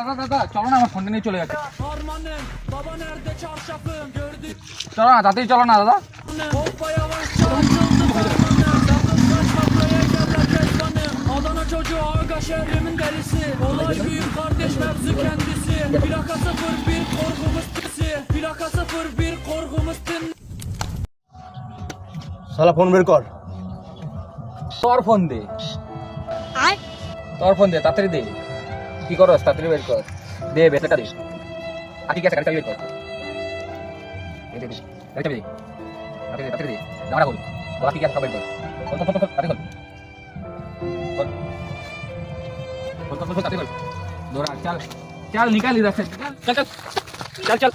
দাদা চলো না, আমার ফোনটা নিয়ে চলে যাচ্ছে। চলো না, তাড়াতাড়ি চলো না দাদা। Adana çocuğu Aga şehrimin delisi. Olay büyük kardeş mevzu kendisi. Plaka 01 korkumuz pisi. Plaka 01 korkumuz tin. শালা ফোন বের কর। তোর ফোন দে, তোর ফোন দে, তাড়াতাড়ি দে। কি করস, তাড়াতাড়ি বের কর। দে বেসটা দে। আর ঠিক আছে, গাড়িটা বের কর। এই দে, গাড়িটা বের। তাড়াতাড়ি দে। দাঁড়া বল। বলা কি আছে, সব বের কর। কত তাড়াতাড়ি কর। কত তাড়াতাড়ি কর। দৌড়া, চল। চল নিকাল इधर से। चल चल चल चल।